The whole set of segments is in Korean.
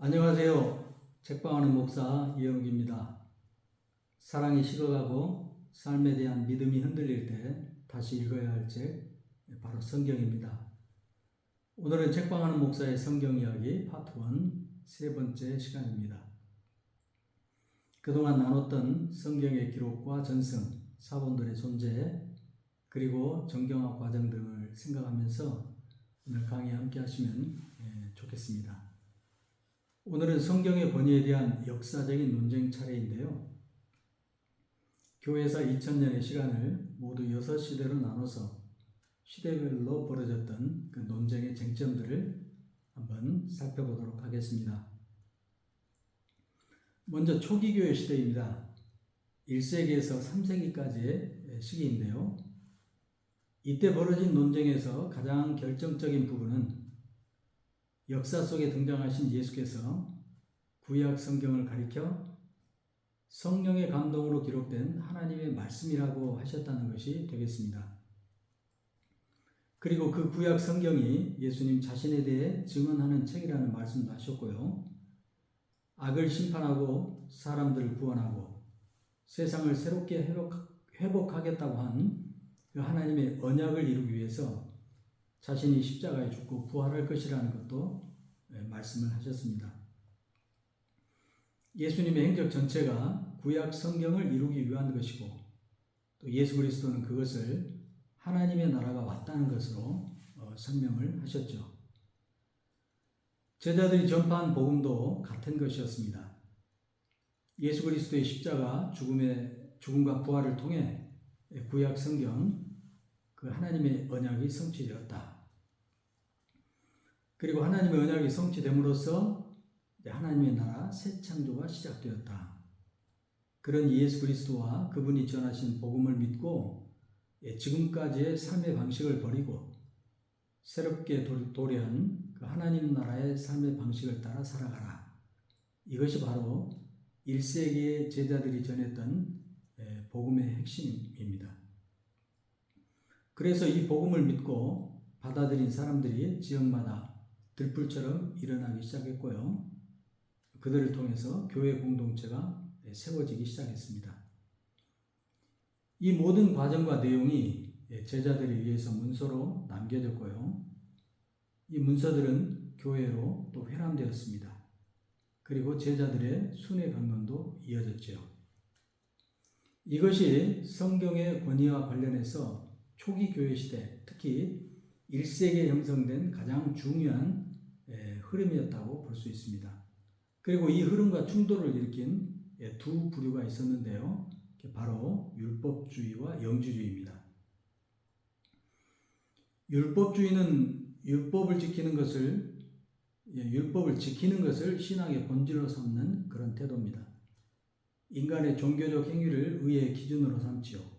안녕하세요. 책방하는 목사 이영욱입니다. 사랑이 식어가고 삶에 대한 믿음이 흔들릴 때 다시 읽어야 할 책, 바로 성경입니다. 오늘은 책방하는 목사의 성경 이야기 파트 1 세 번째 시간입니다. 그동안 나눴던 성경의 기록과 전승, 사본들의 존재, 그리고 정경학 과정 등을 생각하면서 오늘 강의 함께 하시면 좋겠습니다. 오늘은 성경의 번역에 대한 역사적인 논쟁 차례인데요. 교회에서 2000년의 시간을 모두 6시대로 나눠서 시대별로 벌어졌던 그 논쟁의 쟁점들을 한번 살펴보도록 하겠습니다. 먼저 초기 교회 시대입니다. 1세기에서 3세기까지의 시기인데요. 이때 벌어진 논쟁에서 가장 결정적인 부분은 역사 속에 등장하신 예수께서 구약 성경을 가리켜 성령의 감동으로 기록된 하나님의 말씀이라고 하셨다는 것이 되겠습니다. 그리고 그 구약 성경이 예수님 자신에 대해 증언하는 책이라는 말씀도 하셨고요. 악을 심판하고 사람들을 구원하고 세상을 새롭게 회복하겠다고 한 그 하나님의 언약을 이루기 위해서 자신이 십자가에 죽고 부활할 것이라는 것도 말씀을 하셨습니다. 예수님의 행적 전체가 구약 성경을 이루기 위한 것이고 또 예수 그리스도는 그것을 하나님의 나라가 왔다는 것으로 설명을 하셨죠. 제자들이 전파한 복음도 같은 것이었습니다. 예수 그리스도의 십자가 죽음과 부활을 통해 구약 성경 그 하나님의 언약이 성취되었다. 그리고 하나님의 언약이 성취됨으로써 하나님의 나라 새 창조가 시작되었다. 그런 예수 그리스도와 그분이 전하신 복음을 믿고 지금까지의 삶의 방식을 버리고 새롭게 도래한 그 하나님 나라의 삶의 방식을 따라 살아가라. 이것이 바로 1세기의 제자들이 전했던 복음의 핵심입니다. 그래서 이 복음을 믿고 받아들인 사람들이 지역마다 들불처럼 일어나기 시작했고요. 그들을 통해서 교회 공동체가 세워지기 시작했습니다. 이 모든 과정과 내용이 제자들에 의해서 문서로 남겨졌고요. 이 문서들은 교회로 또 회람되었습니다. 그리고 제자들의 순회 강론도 이어졌죠. 이것이 성경의 권위와 관련해서 초기 교회 시대, 특히 1세기에 형성된 가장 중요한 흐름이었다고 볼 수 있습니다. 그리고 이 흐름과 충돌을 일으킨 두 부류가 있었는데요. 바로 율법주의와 영주주의입니다. 율법주의는 율법을 지키는 것을 신앙의 본질로 삼는 그런 태도입니다. 인간의 종교적 행위를 의의 기준으로 삼지요.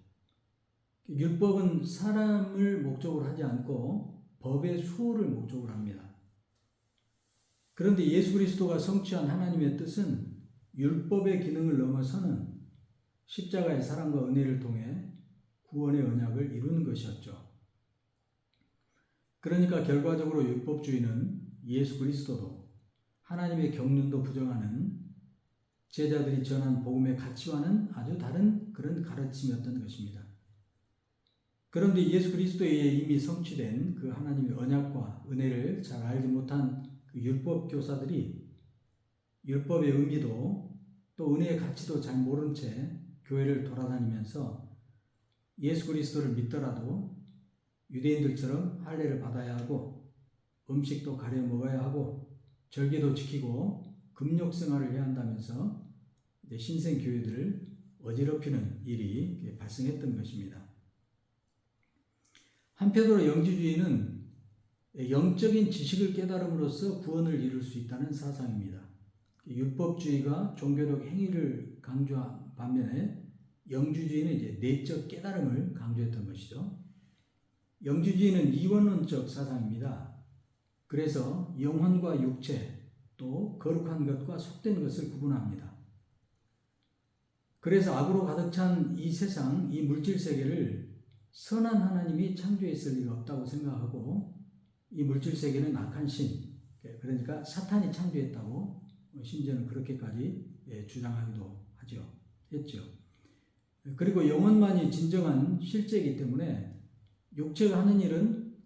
율법은 사람을 목적으로 하지 않고 법의 수호를 목적으로 합니다. 그런데 예수 그리스도가 성취한 하나님의 뜻은 율법의 기능을 넘어서는 십자가의 사랑과 은혜를 통해 구원의 언약을 이루는 것이었죠. 그러니까 결과적으로 율법주의는 예수 그리스도도 하나님의 경륜도 부정하는 제자들이 전한 복음의 가치와는 아주 다른 그런 가르침이었던 것입니다. 그런데 예수 그리스도에 의해 이미 성취된 그 하나님의 언약과 은혜를 잘 알지 못한 그 율법 교사들이 율법의 의미도 또 은혜의 가치도 잘 모른 채 교회를 돌아다니면서 예수 그리스도를 믿더라도 유대인들처럼 할례를 받아야 하고 음식도 가려 먹어야 하고 절기도 지키고 금욕 생활을 해야 한다면서 신생 교회들을 어지럽히는 일이 발생했던 것입니다. 한편으로 영주주의는 영적인 지식을 깨달음으로써 구원을 이룰 수 있다는 사상입니다. 율법주의가 종교적 행위를 강조한 반면에 영주주의는 이제 내적 깨달음을 강조했던 것이죠. 영주주의는 이원론적 사상입니다. 그래서 영혼과 육체 또 거룩한 것과 속된 것을 구분합니다. 그래서 악으로 가득 찬 이 세상, 이 물질 세계를 선한 하나님이 창조했을 리가 없다고 생각하고 이 물질 세계는 악한 신, 그러니까 사탄이 창조했다고 심지어는 그렇게까지 주장하기도 했죠. 그리고 영혼만이 진정한 실제이기 때문에 육체가 하는 일은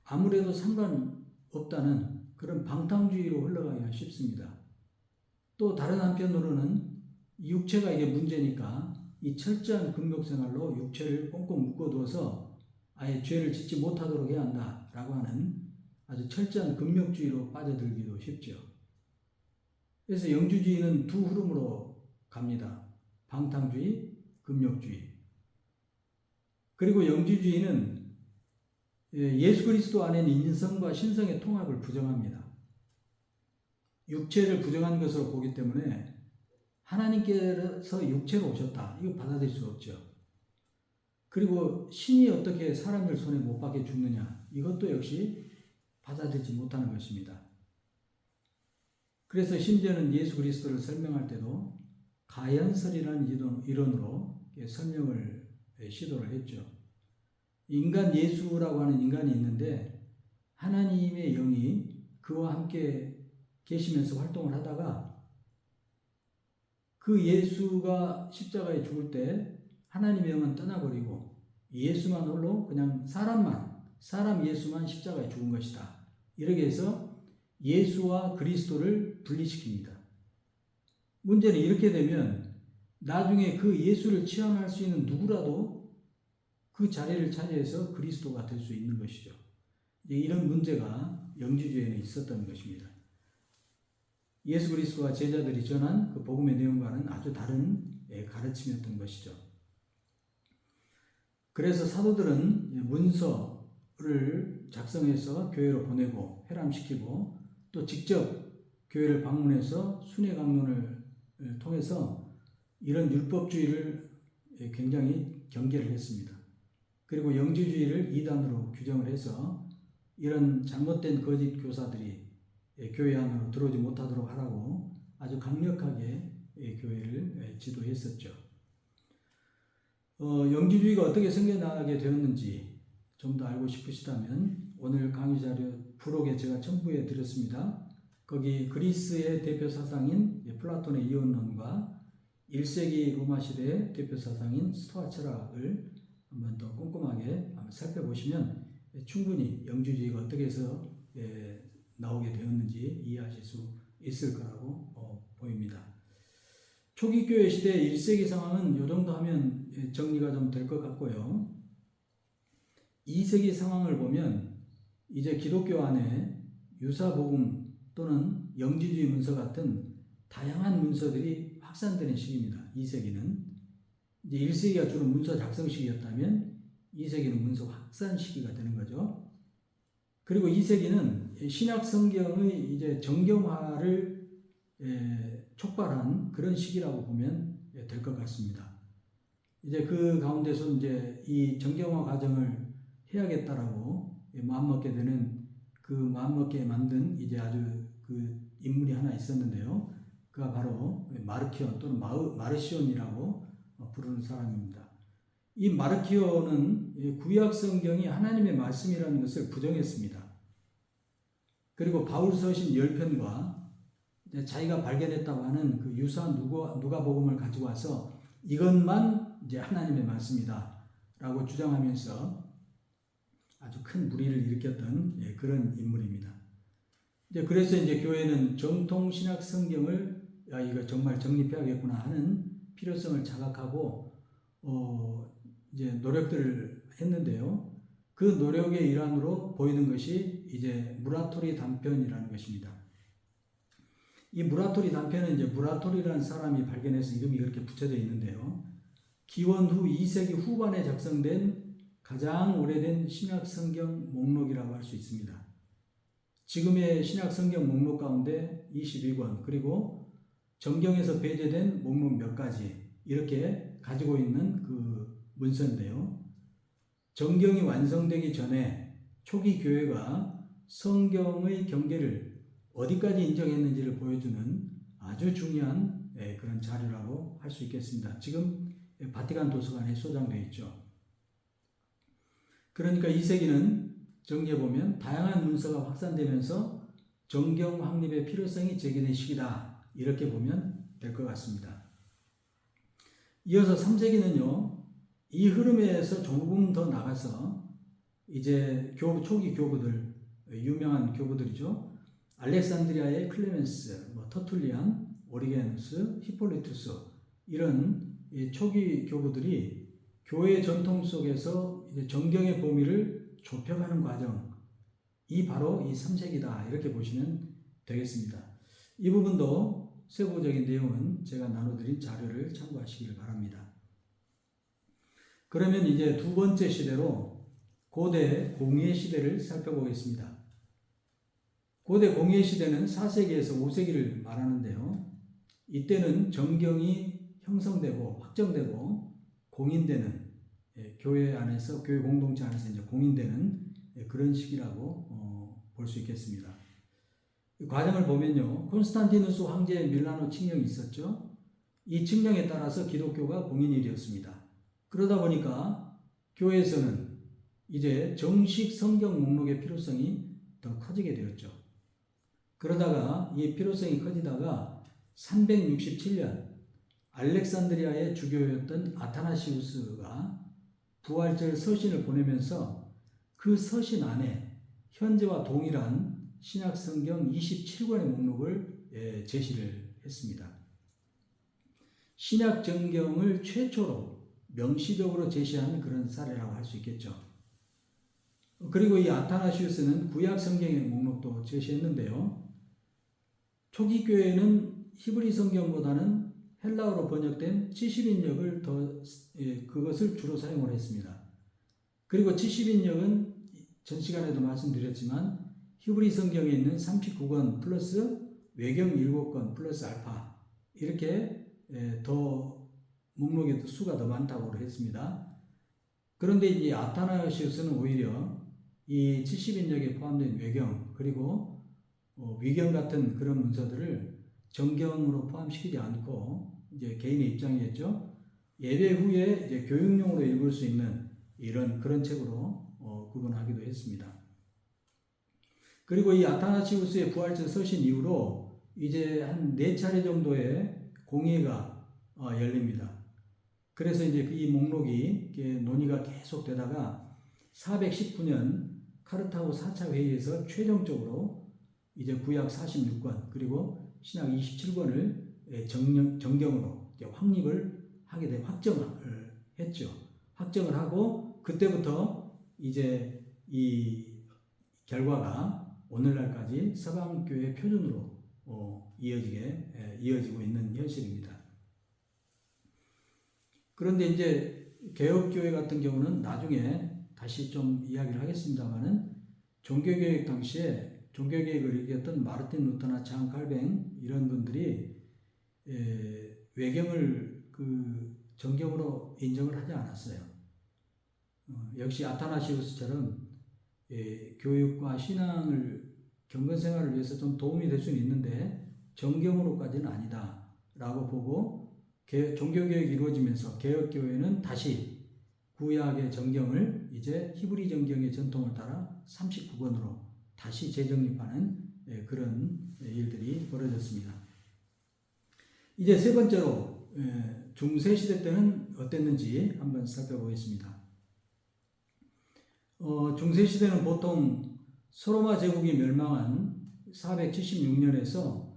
아무래도 상관없다는 그런 방탕주의로 흘러가기가 쉽습니다. 또 다른 한편으로는 육체가 이게 문제니까 이 철저한 금욕생활로 육체를 꽁꽁 묶어두어서 아예 죄를 짓지 못하도록 해야 한다라고 하는 아주 철저한 금욕주의로 빠져들기도 쉽죠. 그래서 영주주의는 두 흐름으로 갑니다. 방탕주의, 금욕주의. 그리고 영주주의는 예수 그리스도 안에 있는 인성과 신성의 통합을 부정합니다. 육체를 부정한 것으로 보기 때문에 하나님께서 육체로 오셨다. 이거 받아들일 수 없죠. 그리고 신이 어떻게 사람들 손에 못 박혀 죽느냐. 이것도 역시 받아들이지 못하는 것입니다. 그래서 심지어는 예수 그리스도를 설명할 때도 가연설이라는 이론으로 설명을 시도를 했죠. 인간 예수라고 하는 인간이 있는데 하나님의 영이 그와 함께 계시면서 활동을 하다가 그 예수가 십자가에 죽을 때 하나님의 영은 떠나버리고 예수만 홀로 그냥 사람 예수만 십자가에 죽은 것이다. 이렇게 해서 예수와 그리스도를 분리시킵니다. 문제는 이렇게 되면 나중에 그 예수를 취함할 수 있는 누구라도 그 자리를 차지해서 그리스도가 될 수 있는 것이죠. 이런 문제가 영주주의에는 있었던 것입니다. 예수 그리스도와 제자들이 전한 그 복음의 내용과는 아주 다른 가르침이었던 것이죠. 그래서 사도들은 문서를 작성해서 교회로 보내고 회람시키고 또 직접 교회를 방문해서 순회 강론을 통해서 이런 율법주의를 굉장히 경계를 했습니다. 그리고 영주주의를 이단으로 규정을 해서 이런 잘못된 거짓 교사들이 교회 안으로 들어오지 못하도록 하라고 아주 강력하게 교회를 지도했었죠. 영주주의가 어떻게 생겨나게 되었는지 좀 더 알고 싶으시다면 오늘 강의 자료 부록에 제가 첨부해 드렸습니다. 거기 그리스의 대표 사상인 플라톤의 이원론과 1세기 로마 시대의 대표 사상인 스토아 철학을 한번 더 꼼꼼하게 살펴보시면 충분히 영주주의가 어떻게 해서 나오게 되었는지 이해하실 수 있을 거라고 보입니다. 초기 교회 시대 1세기 상황은 이 정도 하면 정리가 좀 될 것 같고요. 2세기 상황을 보면 이제 기독교 안에 유사복음 또는 영주주의 문서 같은 다양한 문서들이 확산되는 시기입니다. 2세기는. 이제 1세기가 주로 문서 작성 시기였다면 2세기는 문서 확산 시기가 되는 거죠. 그리고 2세기는 신약 성경의 이제 정경화를 촉발한 그런 시기라고 보면 될 것 같습니다. 이제 그 가운데서 이제 이 정경화 과정을 해야겠다라고 마음먹게 되는 그 마음먹게 만든 이제 아주 그 인물이 하나 있었는데요. 그가 바로 마르키온 또는 마르시온이라고 부르는 사람입니다. 이 마르키온은 구약 성경이 하나님의 말씀이라는 것을 부정했습니다. 그리고 바울 서신 10편과 자기가 발견했다고 하는 그 유사한 누가복음을 가지고 와서 이것만 이제 하나님의 말씀이다 라고 주장하면서 아주 큰 무리를 일으켰던 그런 인물입니다. 그래서 이제 교회는 정통 신약 성경을 이거 정말 정립해야겠구나 하는 필요성을 자각하고 이제 노력들을 했는데요. 그 노력의 일환으로 보이는 것이 이제 무라토리 단편이라는 것입니다. 이 무라토리 단편은 이제 무라토리라는 사람이 발견해서 이름이 그렇게 붙여져 있는데요. 기원 후 2세기 후반에 작성된 가장 오래된 신약 성경 목록이라고 할 수 있습니다. 지금의 신약 성경 목록 가운데 22권 그리고 정경에서 배제된 목록 몇 가지 이렇게 가지고 있는 그 문서인데요. 정경이 완성되기 전에 초기 교회가 성경의 경계를 어디까지 인정했는지를 보여주는 아주 중요한 그런 자료라고 할 수 있겠습니다. 지금 바티칸 도서관에 소장되어 있죠. 그러니까 2세기는 정리해보면 다양한 문서가 확산되면서 정경 확립의 필요성이 제기된 시기다 이렇게 보면 될 것 같습니다. 이어서 3세기는요. 이 흐름에서 조금 더 나가서 이제 초기 교부들, 유명한 교부들이죠. 알렉산드리아의 클레멘스, 터툴리안, 오리게누스, 히폴리투스 이런 초기 교부들이 교회 전통 속에서 이제 정경의 범위를 좁혀가는 과정, 이 바로 이 3세기다 이렇게 보시면 되겠습니다. 이 부분도 세부적인 내용은 제가 나눠드린 자료를 참고하시길 바랍니다. 그러면 이제 두 번째 시대로 고대 공예 시대를 살펴보겠습니다. 고대 공예 시대는 4세기에서 5세기를 말하는데요. 이때는 정경이 형성되고 확정되고 공인되는 교회 안에서 교회 공동체 안에서 이제 공인되는 그런 시기라고 볼 수 있겠습니다. 이 과정을 보면요. 콘스탄티누스 황제의 밀라노 칙령이 있었죠. 이 칙령에 따라서 기독교가 공인이 되었습니다. 그러다 보니까 교회에서는 이제 정식 성경 목록의 필요성이 더 커지게 되었죠. 그러다가 이 필요성이 커지다가 367년 알렉산드리아의 주교였던 아타나시우스가 부활절 서신을 보내면서 그 서신 안에 현재와 동일한 신약 성경 27권의 목록을 제시를 했습니다. 신약 정경을 최초로 명시적으로 제시한 그런 사례라고 할 수 있겠죠. 그리고 이 아타나시우스는 구약 성경의 목록도 제시했는데요. 초기 교회는 히브리 성경보다는 헬라어로 번역된 70인역을 그것을 주로 사용을 했습니다. 그리고 70인역은 전 시간에도 말씀드렸지만 히브리 성경에 있는 39권 플러스 외경 7권 플러스 알파 이렇게 더 목록의 수가 더 많다고 했습니다. 그런데 이 아타나시우스는 오히려 이 70인역에 포함된 외경 그리고 위경 같은 그런 문서들을 정경으로 포함시키지 않고 이제 개인의 입장이었죠. 예배 후에 이제 교육용으로 읽을 수 있는 그런 책으로 구분하기도 했습니다. 그리고 이 아타나시우스의 부활절 서신 이후로 이제 한 4차례 정도의 공예가 열립니다. 그래서 이제 이 목록이 논의가 계속 되다가 419년 카르타고 4차 회의에서 최종적으로 이제 구약 46권 그리고 신약 27권을 정경으로 확립을 하게 돼 확정을 했죠. 확정을 하고 그때부터 이제 이 결과가 오늘날까지 서방교회 표준으로 이어지고 있는 현실입니다. 그런데 이제 개혁교회 같은 경우는 나중에 다시 좀 이야기를 하겠습니다만은 종교개혁 당시에 종교개혁을 일으켰던 마르틴 루터나 잔 칼뱅 이런 분들이 외경을 정경으로 인정을 하지 않았어요. 역시 아타나시우스처럼 교육과 신앙을 경건생활을 위해서 좀 도움이 될 수는 있는데 정경으로까지는 아니다라고 보고 종교개혁이 이루어지면서 개혁교회는 다시 구약의 정경을 이제 히브리 정경의 전통을 따라 39권으로 다시 재정립하는 그런 일들이 벌어졌습니다. 이제 세 번째로 중세시대 때는 어땠는지 한번 살펴보겠습니다. 중세시대는 보통 소로마 제국이 멸망한 476년에서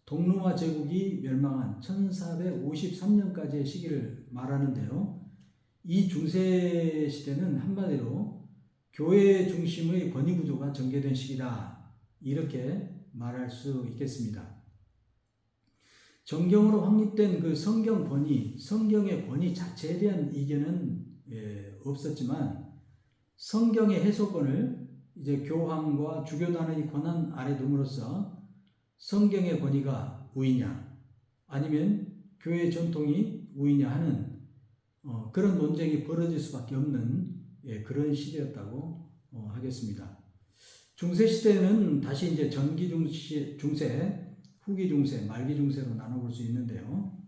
동로마 제국이 멸망한 1453년까지의 시기를 말하는데요. 이 중세시대는 한마디로 교회 중심의 권위구조가 전개된 시기다 이렇게 말할 수 있겠습니다. 정경으로 확립된 그 성경 권위, 성경의 권위 자체에 대한 이견은 없었지만 성경의 해석권을 이제 교황과 주교단의 권한 아래 둠으로써 성경의 권위가 우위냐 아니면 교회 전통이 우위냐 하는 그런 논쟁이 벌어질 수밖에 없는 그런 시대였다고 하겠습니다. 중세 시대는 다시 이제 전기 중세, 후기 중세, 말기 중세로 나눠볼 수 있는데요.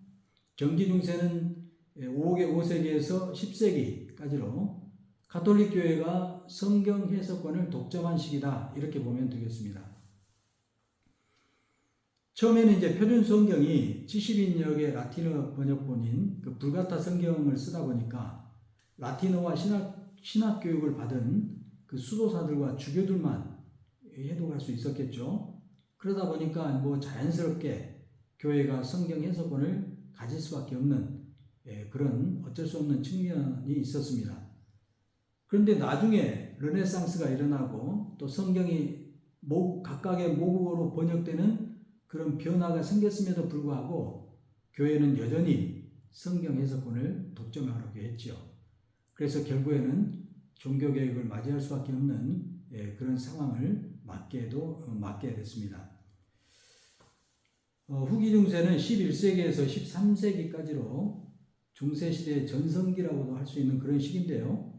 전기 중세는 5세기에서 10세기까지로 가톨릭 교회가 성경 해석권을 독점한 시기다 이렇게 보면 되겠습니다. 처음에는 이제 표준 성경이 70인역의 라틴어 번역본인 그 불가타 성경을 쓰다 보니까 라틴어와 신학 교육을 받은 그 수도사들과 주교들만 해독할 수 있었겠죠. 그러다 보니까 뭐 자연스럽게 교회가 성경 해석본을 가질 수밖에 없는 그런 어쩔 수 없는 측면이 있었습니다. 그런데 나중에 르네상스가 일어나고 또 성경이 각각의 모국어로 번역되는 그런 변화가 생겼음에도 불구하고 교회는 여전히 성경 해석본을 독점하려고 했지요. 그래서 결국에는 종교개혁을 맞이할 수밖에 없는 그런 상황을 맞게 됐습니다. 후기 중세는 11세기에서 13세기까지로 중세시대의 전성기라고도 할 수 있는 그런 시기인데요.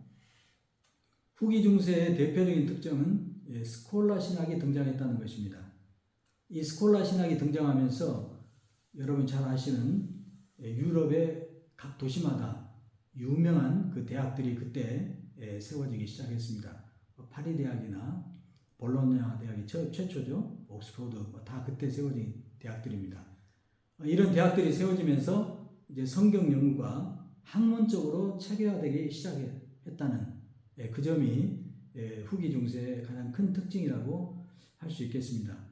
후기 중세의 대표적인 특징은 스콜라 신학이 등장했다는 것입니다. 이 스콜라 신학이 등장하면서 여러분 잘 아시는 유럽의 각 도시마다 유명한 그 대학들이 그때 세워지기 시작했습니다. 파리 대학이나 볼로냐 대학이 최초죠. 옥스퍼드 다 그때 세워진 대학들입니다. 이런 대학들이 세워지면서 이제 성경 연구가 학문적으로 체계화되기 시작했다는 그 점이 후기 중세의 가장 큰 특징이라고 할 수 있겠습니다.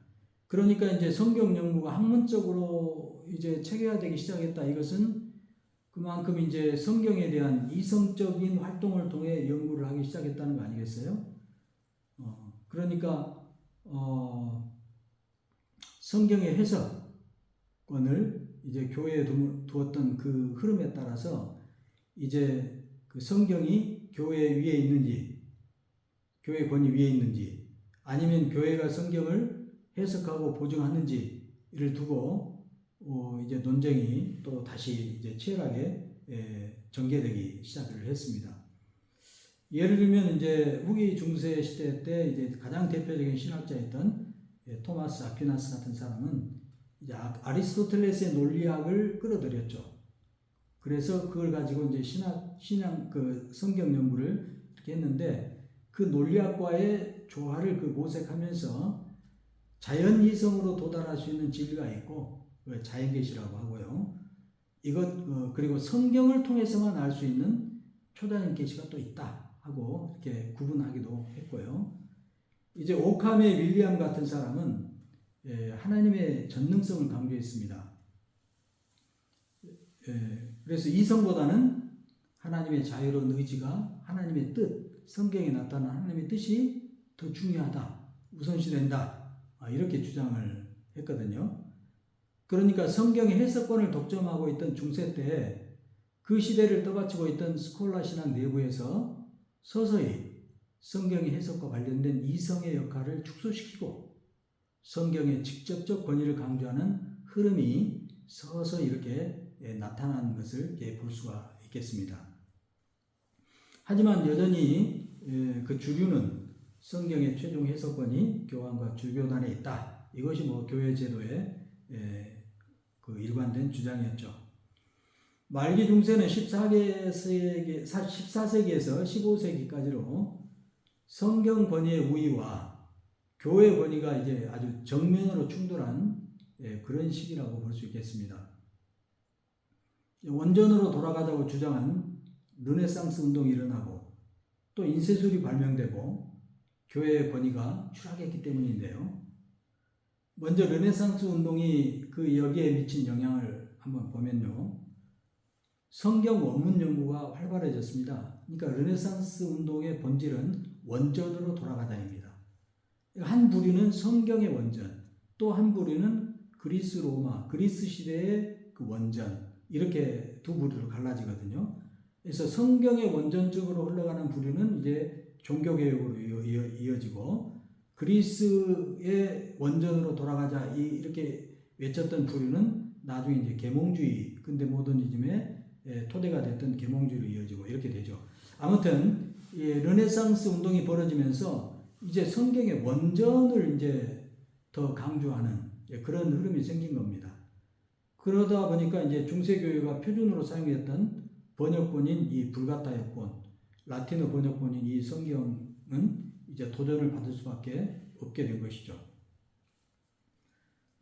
그러니까 이제 성경 연구가 학문적으로 이제 체계화되기 시작했다. 이것은 그만큼 이제 성경에 대한 이성적인 활동을 통해 연구를 하기 시작했다는 거 아니겠어요? 그러니까 성경의 해석권을 이제 교회에 두었던 그 흐름에 따라서 이제 그 성경이 교회 위에 있는지, 교회 권위 위에 있는지, 아니면 교회가 성경을 해석하고 보증하는지를 두고 이제 논쟁이 또 다시 이제 치열하게 전개되기 시작을 했습니다. 예를 들면 이제 후기 중세 시대 때 이제 가장 대표적인 신학자였던 토마스 아퀴나스 같은 사람은 이제 아리스토텔레스의 논리학을 끌어들였죠. 그래서 그걸 가지고 이제 신앙 그 성경 연구를 이렇게 했는데 그 논리학과의 조화를 그 모색하면서 자연 이성으로 도달할 수 있는 진리가 있고 자연계시라고 하고요. 그리고 성경을 통해서만 알 수 있는 초자연 계시가 또 있다 하고 이렇게 구분하기도 했고요. 이제 오캄의 윌리엄 같은 사람은 하나님의 전능성을 강조했습니다. 그래서 이성보다는 하나님의 자유로운 의지가 하나님의 뜻, 성경에 나타난 하나님의 뜻이 더 중요하다, 우선시된다, 이렇게 주장을 했거든요. 그러니까 성경의 해석권을 독점하고 있던 중세 때 그 시대를 떠받치고 있던 스콜라 신학 내부에서 서서히 성경의 해석과 관련된 이성의 역할을 축소시키고 성경의 직접적 권위를 강조하는 흐름이 서서히 이렇게 나타나는 것을 볼 수가 있겠습니다. 하지만 여전히 그 주류는 성경의 최종 해석권이 교황과 주교단에 있다. 이것이 뭐 교회 제도의 그 일관된 주장이었죠. 말기 중세는 14세기에서 15세기까지로 성경 권위의 우위와 교회 권위가 이제 아주 정면으로 충돌한 그런 시기라고 볼 수 있겠습니다. 원전으로 돌아가자고 주장한 르네상스 운동이 일어나고 또 인쇄술이 발명되고 교회의 권위가 추락했기 때문인데요. 먼저 르네상스 운동이 여기에 미친 영향을 한번 보면요. 성경 원문 연구가 활발해졌습니다. 그러니까 르네상스 운동의 본질은 원전으로 돌아가자입니다. 한 부류는 성경의 원전, 또 한 부류는 그리스 로마, 그리스 시대의 그 원전, 이렇게 두 부류로 갈라지거든요. 그래서 성경의 원전 쪽으로 흘러가는 부류는 이제 종교개혁으로 이어지고 그리스의 원전으로 돌아가자 이렇게 외쳤던 부류는 나중에 이제 계몽주의, 근대 모더니즘의 토대가 됐던 계몽주의로 이어지고 이렇게 되죠. 아무튼 르네상스 운동이 벌어지면서 이제 성경의 원전을 이제 더 강조하는 그런 흐름이 생긴 겁니다. 그러다 보니까 이제 중세교회가 표준으로 사용했던 번역본인 이 불가타역본, 라틴어 번역본인 이 성경은 이제 도전을 받을 수밖에 없게 된 것이죠.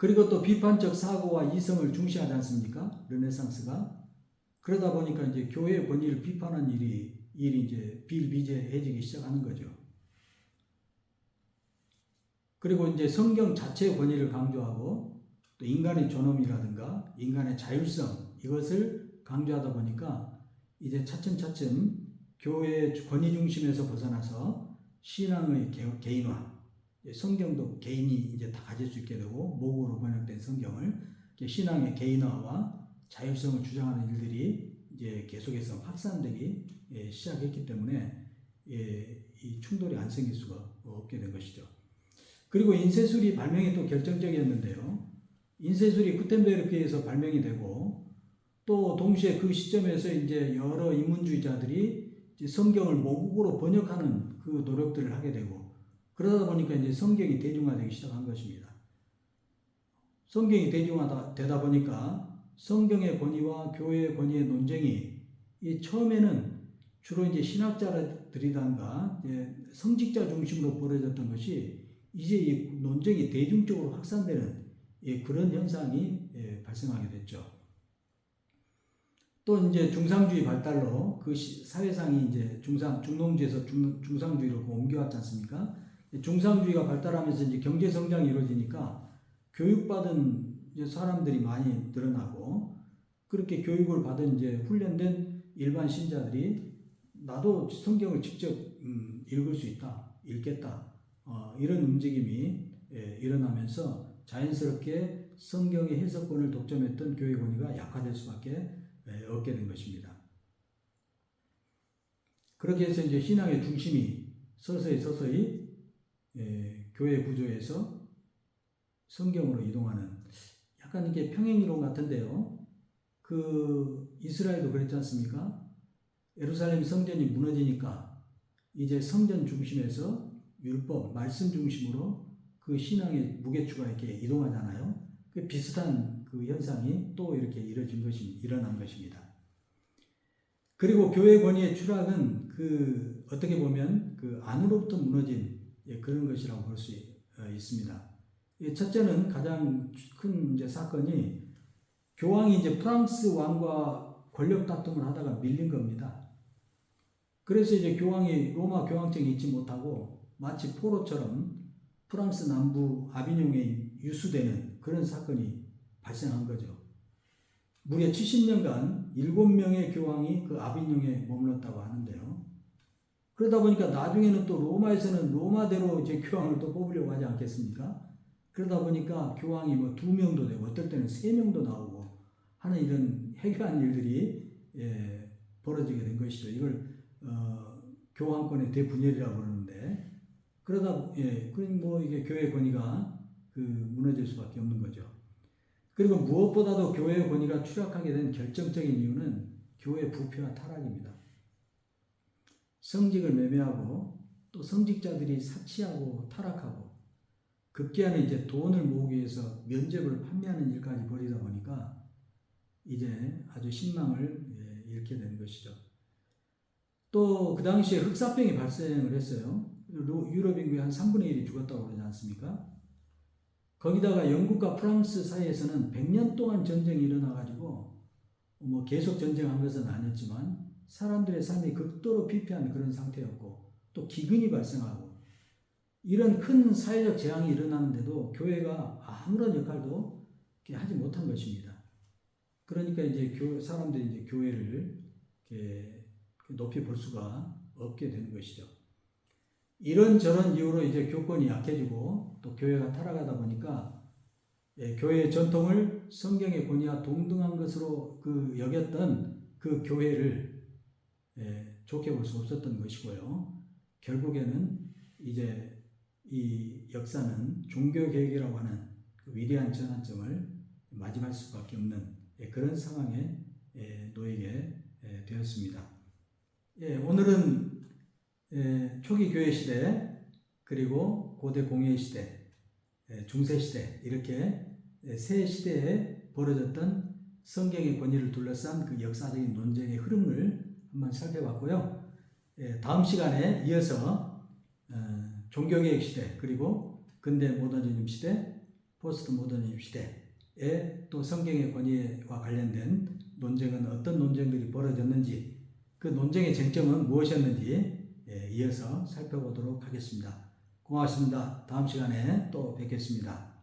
그리고 또 비판적 사고와 이성을 중시하지 않습니까? 르네상스가. 그러다 보니까 이제 교회의 권위를 비판하는 일이 이제 비일비재해지기 시작하는 거죠. 그리고 이제 성경 자체의 권위를 강조하고 또 인간의 존엄이라든가 인간의 자율성 이것을 강조하다 보니까 이제 차츰차츰 교회의 권위 중심에서 벗어나서 신앙의 개인화, 성경도 개인이 이제 다 가질 수 있게 되고 모국어로 번역된 성경을 신앙의 개인화와 자율성을 주장하는 일들이 이제 계속해서 확산되기 시작했기 때문에 이 충돌이 안 생길 수가 없게 된 것이죠. 그리고 인쇄술이 발명이 또 결정적이었는데요. 인쇄술이 구텐베르크에서 발명이 되고 또 동시에 그 시점에서 이제 여러 인문주의자들이 이제 성경을 모국어로 번역하는 그 노력들을 하게 되고 그러다 보니까 이제 성경이 대중화되기 시작한 것입니다. 성경이 대중화되다 보니까 성경의 권위와 교회의 권위의 논쟁이 이 처음에는 주로 이제 신학자들이란가 성직자 중심으로 벌어졌던 것이 이제 이 논쟁이 대중적으로 확산되는 그런 현상이 발생하게 됐죠. 또 이제 중상주의 발달로 그 사회상이 이제 중농주에서 중상주의로 옮겨왔지 않습니까? 중상주의가 발달하면서 이제 경제 성장이 이루어지니까 교육받은 이제 사람들이 많이 늘어나고 그렇게 교육을 받은 이제 훈련된 일반 신자들이 나도 성경을 직접 읽을 수 있다, 읽겠다. 이런 움직임이 일어나면서 자연스럽게 성경의 해석권을 독점했던 교회 권위가 약화될 수밖에 없게 된 것입니다. 그렇게 해서 이제 신앙의 중심이 서서히 교회 구조에서 성경으로 이동하는 약간 이게 평행이론 같은데요. 그 이스라엘도 그랬지 않습니까? 예루살렘 성전이 무너지니까 이제 성전 중심에서 율법, 말씀 중심으로 그 신앙의 무게추가 이렇게 이동하잖아요. 그 비슷한 그 현상이 또 이렇게 일어난 것입니다. 그리고 교회 권위의 추락은 그 어떻게 보면 그 안으로부터 무너진 그런 것이라고 볼 수 있습니다. 첫째는 가장 큰 이제 사건이 교황이 이제 프랑스 왕과 권력 다툼을 하다가 밀린 겁니다. 그래서 이제 교황이 로마 교황청에 있지 못하고 마치 포로처럼 프랑스 남부 아비뇽에 유수되는 그런 사건이 발생한 거죠. 무려 70년간 7명의 교황이 그 아비뇽에 머물렀다고 하는데요. 그러다 보니까 나중에는 또 로마에서는 로마대로 이제 교황을 또 뽑으려고 하지 않겠습니까? 그러다 보니까 교황이 뭐 2명도 되고 어떨 때는 3명도 나오고 하는 이런 해괴한 일들이 벌어지게 된 것이죠. 이걸 교황권의 대분열이라고 그러는데 그러다 뭐 이게 교회 권위가 무너질 수밖에 없는 거죠. 그리고 무엇보다도 교회의 권위가 추락하게 된 결정적인 이유는 교회 부패와 타락입니다. 성직을 매매하고 또 성직자들이 사치하고 타락하고 급기야는 이제 돈을 모으기 위해서 면죄부를 판매하는 일까지 벌이다 보니까 이제 아주 신망을 잃게 된 것이죠. 또 그 당시에 흑사병이 발생을 했어요. 유럽 인구의 한 3분의 1이 죽었다고 그러지 않습니까? 거기다가 영국과 프랑스 사이에서는 100년 동안 전쟁이 일어나가지고 뭐 계속 전쟁한 것은 아니었지만 사람들의 삶이 극도로 피폐한 그런 상태였고 또 기근이 발생하고 이런 큰 사회적 재앙이 일어나는데도 교회가 아무런 역할도 하지 못한 것입니다. 그러니까 이제 사람들이 이제 교회를 이렇게 높이 볼 수가 없게 되는 것이죠. 이런저런 이유로 이제 교권이 약해지고 또 교회가 타락하다 보니까 교회의 전통을 성경의 권위와 동등한 것으로 여겼던 그 교회를 좋게 볼 수 없었던 것이고요. 결국에는 이제 이 역사는 종교개혁이라고 하는 그 위대한 전환점을 맞이할 수밖에 없는 그런 상황에 놓이게 되었습니다. 오늘은 초기 교회 시대 그리고 고대 공예 시대, 중세 시대 이렇게 세 시대에 벌어졌던 성경의 권위를 둘러싼 그 역사적인 논쟁의 흐름을 한번 살펴봤고요. 다음 시간에 이어서 종교개혁 시대 그리고 근대 모더니즘 시대 포스트 모더니즘 시대에 또 성경의 권위와 관련된 논쟁은 어떤 논쟁들이 벌어졌는지, 그 논쟁의 쟁점은 무엇이었는지 이어서 살펴보도록 하겠습니다. 고맙습니다. 다음 시간에 또 뵙겠습니다.